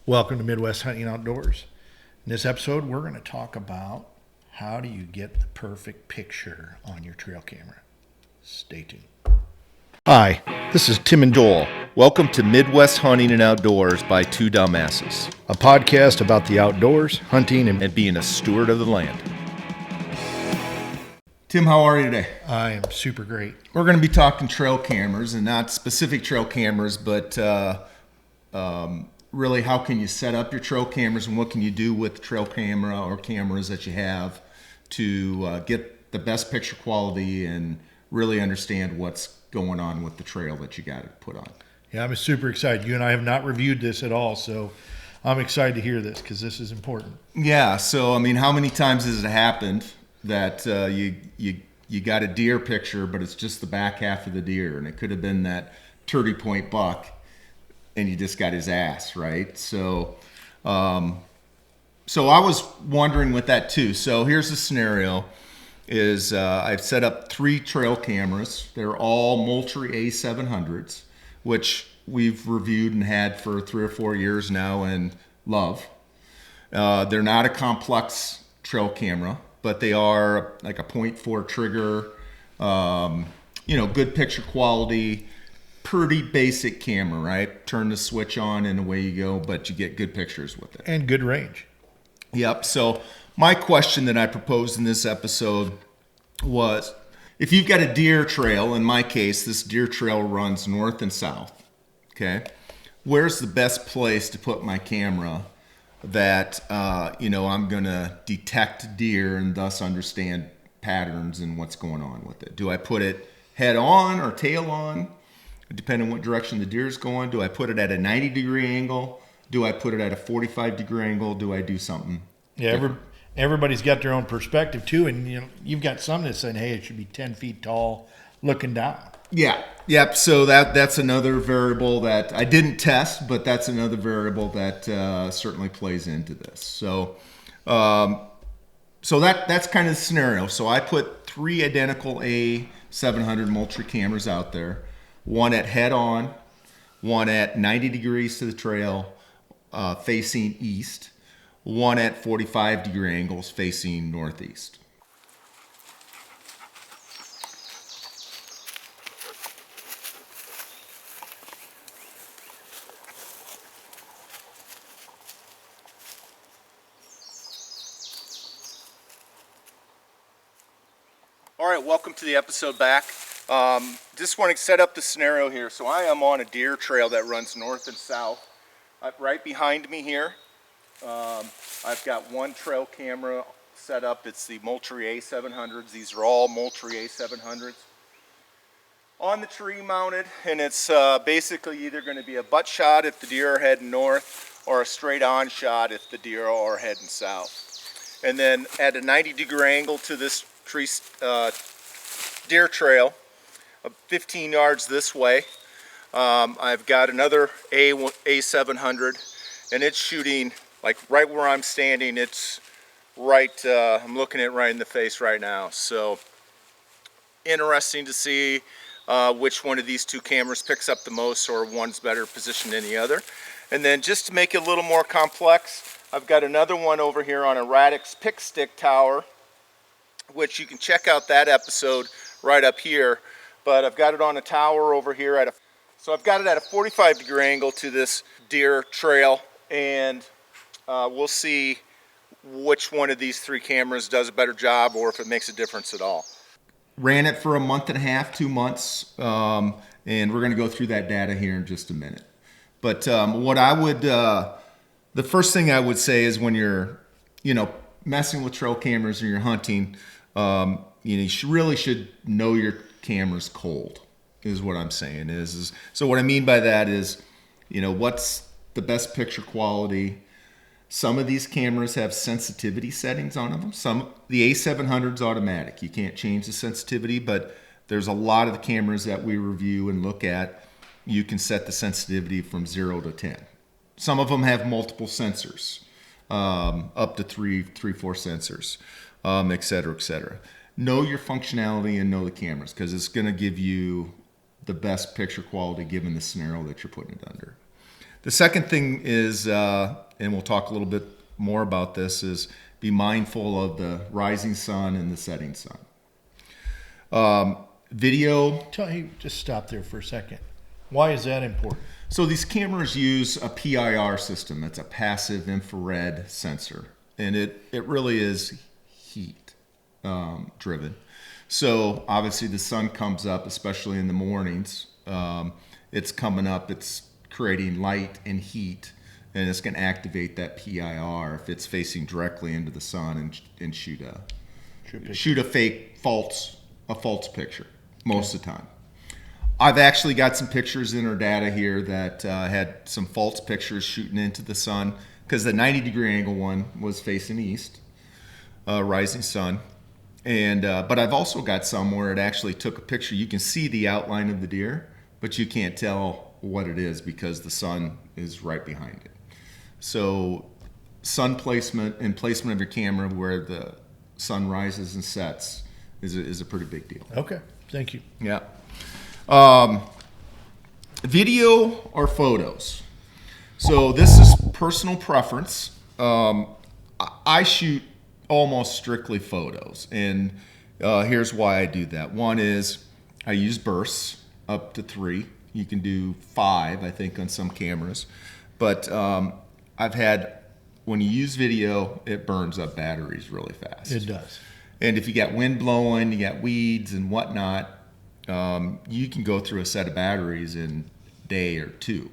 Welcome to Midwest Hunting Outdoors. In this episode, we're going to talk about how do you get the perfect picture on your trail camera. Stay tuned. Hi, this is Tim and Joel. Welcome to Midwest Hunting and Outdoors by Two Dumbasses, A podcast about the outdoors, hunting, and being a steward of the land. Tim, how are you today? I am super great. We're going to be talking trail cameras, and not specific trail cameras, but really how can you set up your trail cameras and what can you do with the trail camera or cameras that you have to get the best picture quality and really understand what's going on with the trail that you got to put on. Yeah, I'm super excited. You and I have not reviewed this at all, so I'm excited to hear this because this is important. Yeah, so I mean, how many times has it happened that you got a deer picture, but it's just the back half of the deer, and it could have been that 30-point buck, and you just got his ass, right? So I was wondering with that too. So here's the scenario: is I've set up 3 trail cameras. They're all Moultrie A700s, which we've reviewed and had for 3 or 4 years now and love. They're not a complex trail camera, but they are like a 0.4 trigger, good picture quality, pretty basic camera, right? Turn the switch on and away you go, but you get good pictures with it. And good range. Yep. So my question that I proposed in this episode was, if you've got a deer trail, in my case, this deer trail runs north and south, okay? Where's the best place to put my camera that, I'm going to detect deer and thus understand patterns and what's going on with it? Do I put it head on or tail on, depending on what direction the deer is going? Do I put it at a 90-degree angle? Do I put it at a 45-degree angle? Do I do something? Yeah, everybody's got their own perspective too, and you've got some that's saying, hey, it should be 10 feet tall looking down. Yeah. Yep. So that's another variable that I didn't test, but that's another variable that certainly plays into this. So that's kind of the scenario. So I put 3 identical A700 Moultrie cameras out there, one at head on, one at 90 degrees to the trail facing east, one at 45-degree angles facing northeast. All right, welcome to the episode back. Just want to set up the scenario here. So I am on a deer trail that runs north and south. Right behind me here, I've got one trail camera set up. It's the Moultrie A700s. These are all Moultrie A700s. On the tree mounted, and it's basically either going to be a butt shot if the deer are heading north or a straight on shot if the deer are heading south. And then at a 90-degree angle to this tree deer trail, 15 yards this way, I've got another A700, and it's shooting like right where I'm standing. It's right, I'm looking at right in the face right now. So interesting to see which one of these 2 cameras picks up the most, or one's better positioned than the other. And then just to make it a little more complex, I've got another one over here on a Radix pick stick tower, which you can check out that episode right up here. But I've got it on a tower over here so I've got it at a 45-degree angle to this deer trail, and we'll see which one of these 3 cameras does a better job, or if it makes a difference at all. Ran it for a month and a half, 2 months, and we're going to go through that data here in just a minute. But what I would, the first thing I would say is, when you're, messing with trail cameras or you're hunting, you really should know your camera's cold, is what I'm saying. So what I mean by that is, what's the best picture quality. Some of these cameras have sensitivity settings on them. The A700's automatic. You can't change the sensitivity, but there's a lot of the cameras that we review and look at, you can set the sensitivity from 0 to 10. Some of them have multiple sensors, up to 4 sensors, et cetera, et cetera. Know your functionality and know the cameras, because it's going to give you the best picture quality given the scenario that you're putting it under. The second thing is, and we'll talk a little bit more about this, is be mindful of the rising sun and the setting sun. Video. Hey, just stop there for a second. Why is that important? So these cameras use a PIR system. It's a passive infrared sensor, and it really is heat driven. So obviously the sun comes up, especially in the mornings. It's coming up, it's creating light and heat, and it's going to activate that PIR if it's facing directly into the sun and shoot a fake false picture most of the time. I've actually got some pictures in our data here that had some false pictures shooting into the sun because the 90-degree angle one was facing east, rising sun. And but I've also got some where it actually took a picture. You can see the outline of the deer, but you can't tell what it is because the sun is right behind it. So sun placement and placement of your camera where the sun rises and sets is a pretty big deal. Okay, thank you. Yeah. Video or photos. So this is personal preference. I shoot almost strictly photos, and here's why I do that. One is I use bursts up to 3. You can do 5, I think, on some cameras. But I've had, when you use video, it burns up batteries really fast. It does. And if you got wind blowing, you got weeds and whatnot, you can go through a set of batteries in a day or 2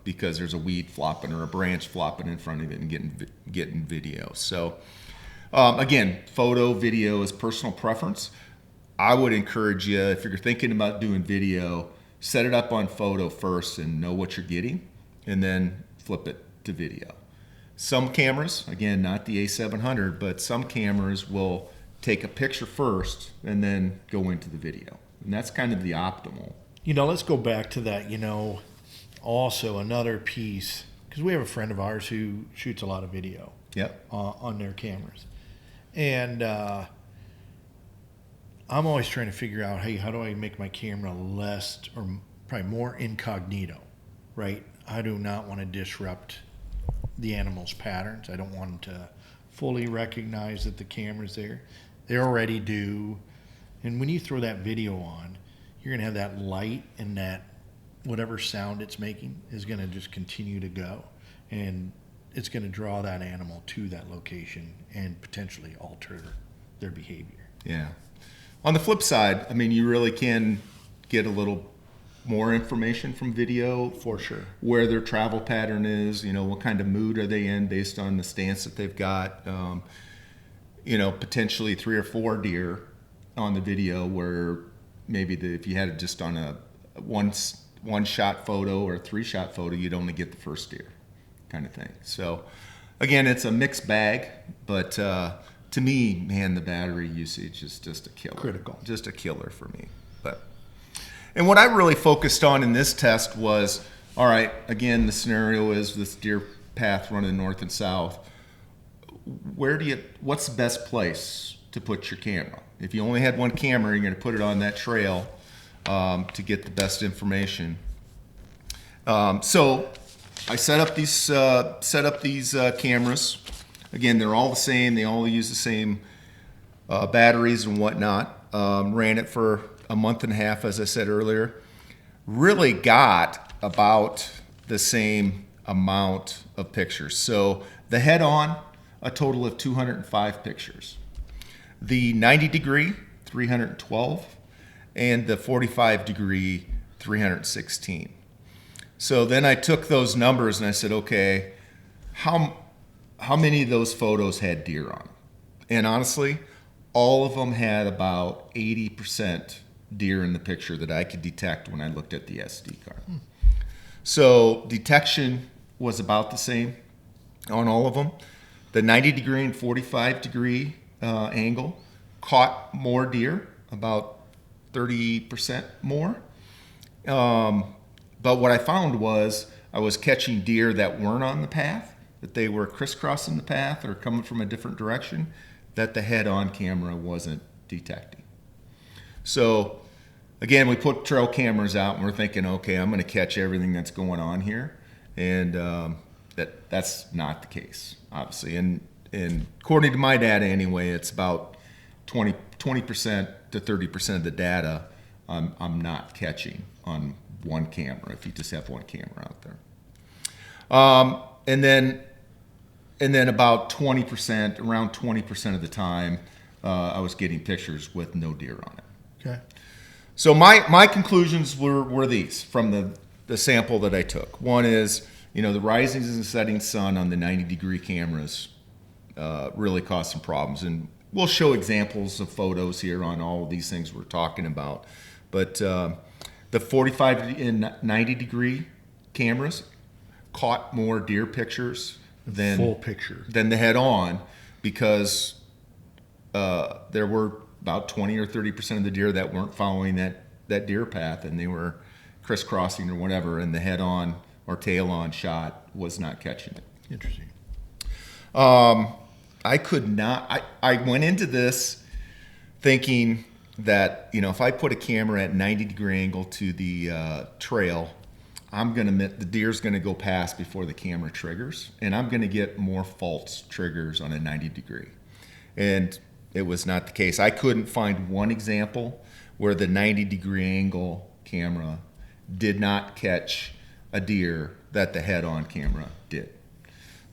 because there's a weed flopping or a branch flopping in front of it and getting video. So again, photo, video is personal preference. I would encourage you, if you're thinking about doing video, set it up on photo first and know what you're getting, and then flip it to video. Some cameras, again, not the A700, but some cameras will take a picture first and then go into the video. And that's kind of the optimal. Let's go back to that, also another piece, because we have a friend of ours who shoots a lot of video on their cameras. And I'm always trying to figure out, hey, how do I make my camera less or probably more incognito, right? I do not want to disrupt the animal's patterns. I don't want them to fully recognize that the camera's there. They already do. And when you throw that video on, you're going to have that light, and that whatever sound it's making is going to just continue to go. And it's going to draw that animal to that location and potentially alter their behavior. Yeah. On the flip side, you really can get a little more information from video. For sure. Where their travel pattern is, what kind of mood are they in based on the stance that they've got. Potentially 3 or 4 deer on the video where maybe if you had it just on a one shot photo or a 3-shot photo, you'd only get the first deer kind of thing. So again, it's a mixed bag, but to me, man, the battery usage is just a killer. Critical. Just a killer for me. And what I really focused on in this test was, all right, again, the scenario is this deer path running north and south. What's the best place to put your camera? If you only had one camera, you're going to put it on that trail to get the best information. So I set up these cameras. Again, they're all the same. They all use the same batteries and whatnot. Ran it for a month and a half, as I said earlier. Really got about the same amount of pictures. So the head-on, a total of 205 pictures. The 90-degree, 312, and the 45-degree, 316. So then I took those numbers and I said, okay, how many of those photos had deer on them? And honestly, all of them had about 80% deer in the picture that I could detect when I looked at the SD card. So detection was about the same on all of them. The 90-degree and 45-degree angle caught more deer, about 30% more. But what I found was I was catching deer that weren't on the path, that they were crisscrossing the path or coming from a different direction, that the head-on camera wasn't detecting. So again, we put trail cameras out and we're thinking, okay, I'm going to catch everything that's going on here. and that's not the case, obviously. And according to my data anyway, it's about 20% to 30% of the data I'm not catching on one camera if you just have one camera out there. And then about 20%, around 20% of the time, I was getting pictures with no deer on it. Okay. So my conclusions were these from the sample that I took. One is, the rising and setting sun on the 90-degree cameras really caused some problems. And we'll show examples of photos here on all of these things we're talking about. But the 45 and 90-degree cameras caught more deer pictures than full picture than the head-on, because there were about 20 or 30% of the deer that weren't following that deer path, and they were crisscrossing or whatever, and the head-on or tail-on shot was not catching it. Interesting. I could not. I went into this thinking that if I put a camera at 90-degree angle to the trail, the deer's gonna go past before the camera triggers, and I'm gonna get more false triggers on a 90-degree. And it was not the case. I couldn't find one example where the 90-degree angle camera did not catch a deer that the head-on camera did.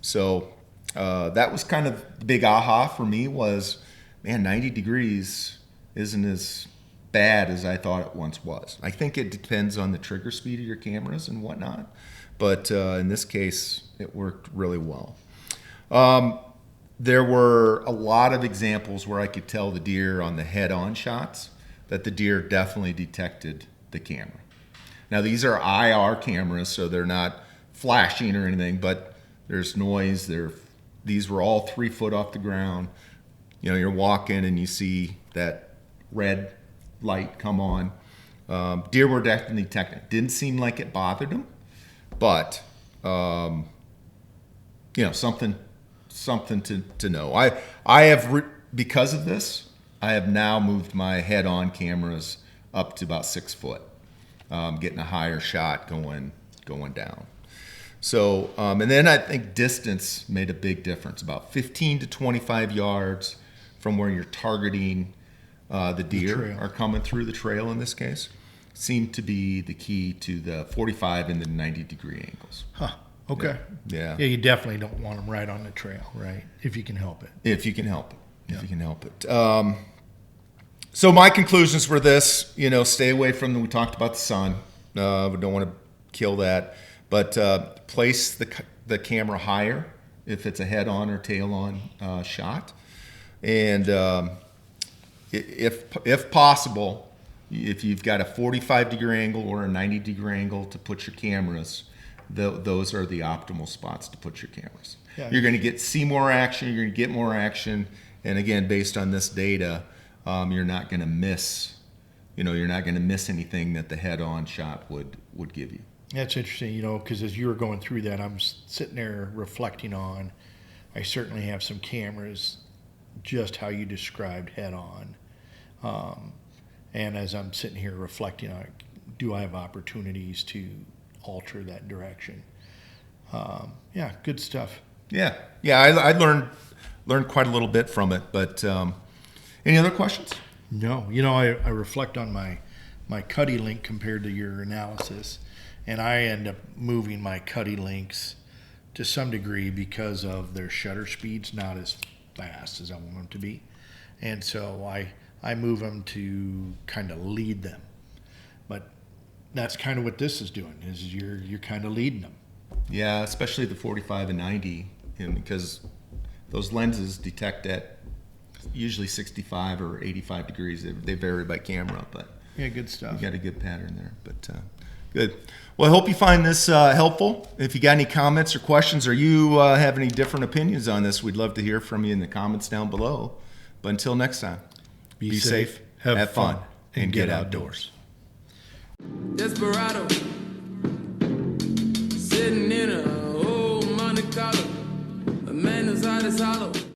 So that was kind of the big aha for me was, man, 90 degrees isn't as bad as I thought it once was. I think it depends on the trigger speed of your cameras and whatnot, but in this case, it worked really well. There were a lot of examples where I could tell the deer on the head-on shots that the deer definitely detected the camera. Now, these are IR cameras, so they're not flashing or anything, but there's noise. These were all 3 foot off the ground. You're walking and you see that red light come on. Deer were definitely detecting it. Didn't seem like it bothered them, but something to know. I have because of this, I have now moved my head-on cameras up to about 6 foot, getting a higher shot going down. So, and then I think distance made a big difference. About 15 to 25 yards from where you're targeting the deer are coming through the trail in this case seemed to be the key to the 45 and the 90-degree angles. Huh. Okay. Yeah. Yeah, you definitely don't want them right on the trail, right? If you can help it. If you can help it. If you can help it. So my conclusions were this, stay away from we talked about the sun. We don't want to kill that. But place the camera higher if it's a head-on or tail-on shot. And if possible, if you've got a 45-degree angle or a 90-degree angle to put your cameras, those are the optimal spots to put your cameras. Yeah. You're going to see more action. You're going to get more action. And again, based on this data, you're not going to miss. You're not going to miss anything that the head-on shot would give you. That's interesting, because as you were going through that, I'm sitting there reflecting on. I certainly have some cameras, just how you described head-on. And as I'm sitting here reflecting on it, do I have opportunities to alter that direction? Yeah, good stuff. Yeah. I learned quite a little bit from it. But any other questions? No. I reflect on my Cuddy link compared to your analysis, and I end up moving my Cuddy links to some degree because of their shutter speeds not as fast as I want them to be, and so I move them to kind of lead them. But that's kind of what this is doing, is you're kind of leading them. Yeah, especially the 45 and 90, because those lenses detect at usually 65 or 85 degrees. They vary by camera, but yeah, good stuff. You got a good pattern there, but good. Well, I hope you find this helpful. If you got any comments or questions, or you have any different opinions on this, we'd love to hear from you in the comments down below. But until next time, be safe, have fun, and get outdoors. Desperado, sitting in a old Monte Carlo, a man whose heart is hollow.